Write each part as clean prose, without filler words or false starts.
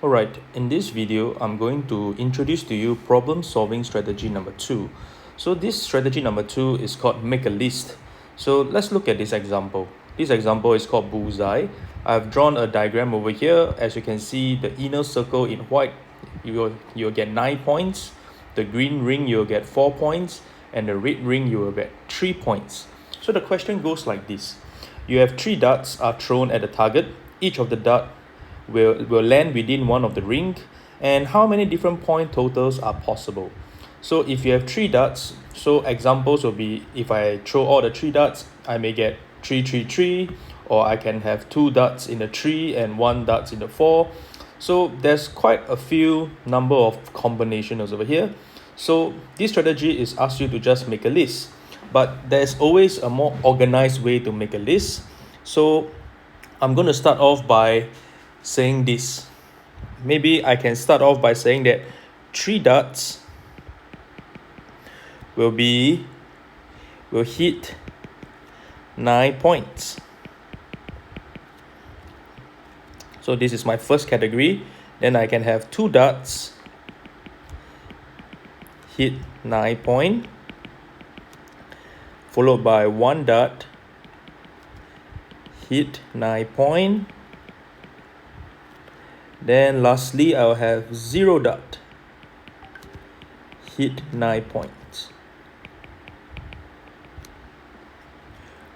Alright, in this video, I'm going to introduce to you problem solving strategy number 2. So this strategy number 2 is called make a list. So let's look at this example. This example is called bullseye. I've drawn a diagram over here. As you can see, the inner circle in white, you'll get 9 points. The green ring, you'll get 4 points. And the red ring, you will get 3 points. So the question goes like this. You have 3 darts are thrown at the target. Each of the dart will land within one of the ring, and how many different point totals are possible. So if you have 3 darts, so examples will be if I throw all the 3 darts, I may get 3 3 3, or I can have 2 darts in the 3 and 1 darts in the 4. So there's quite a few number of combinations over here. So this strategy is ask you to just make a list, but there's always a more organized way to make a list. So I'm going to start off by saying this. Maybe I can start off by saying that 3 darts will hit 9 points. So this is my first category. Then I can have 2 darts hit 9 point, followed by 1 dart hit 9 point. Then lastly, I'll have 0 dart hit 9 points.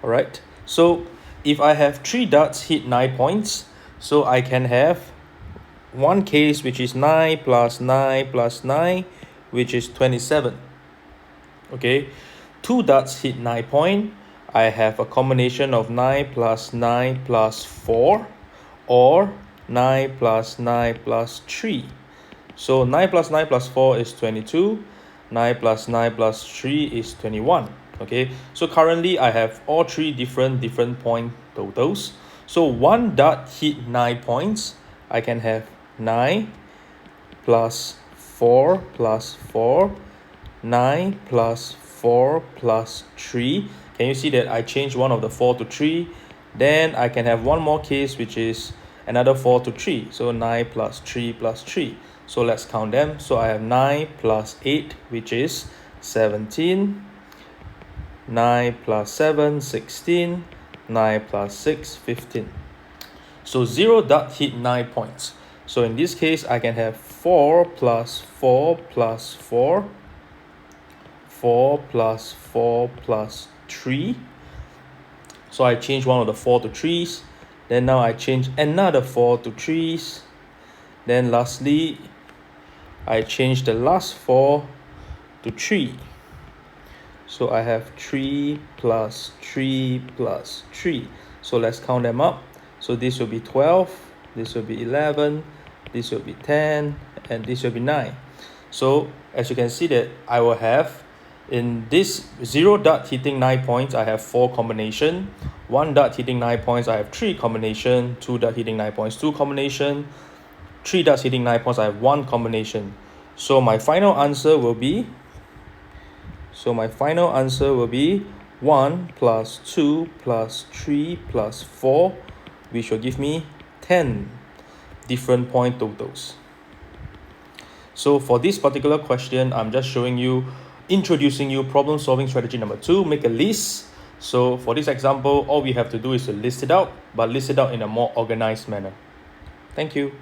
Alright, so if I have 3 darts hit 9 points, so I can have one case which is 9 plus 9 plus 9, which is 27. Okay, 2 darts hit 9 point. I have a combination of 9 plus 9 plus 4, or 9 plus 9 plus 3. So 9 plus 9 plus 4 is 22. 9 plus 9 plus 3 is 21. Okay, so currently I have all 3 different point totals. So 1 dart hit 9 points. I can have 9 plus 4 plus 4, 9 plus 4 plus 3. Can you see that I changed one of the 4 to 3? Then I can have one more case, which is another 4 to 3. So 9 plus 3 plus 3. So let's count them. So I have 9 plus 8, which is 17. 9 plus 7, 16. 9 plus 6, 15. So 0 dart hit 9 points. So in this case, I can have 4 plus 4 plus 4. 4 plus 4 plus 3. So I change one of the 4 to 3s. Then now I change another 4 to 3s. Then lastly, I change the last 4 to 3. So I have 3 plus 3 plus 3. So let's count them up. So this will be 12, this will be 11, this will be 10, and this will be 9. So as you can see that I will have, in this 0 dart hitting 9 points, I have 4 combination. 1 dart hitting 9 points, I have 3 combination. 2 dart hitting 9 points, 2 combination. 3 darts hitting 9 points, I have 1 combination. So my final answer will be 1 plus 2 plus 3 plus 4, which will give me 10 different point totals. So for this particular question, I'm just introducing you problem solving strategy number 2, make a list. So for this example, all we have to do is to list it out, but list it out in a more organized manner. Thank you.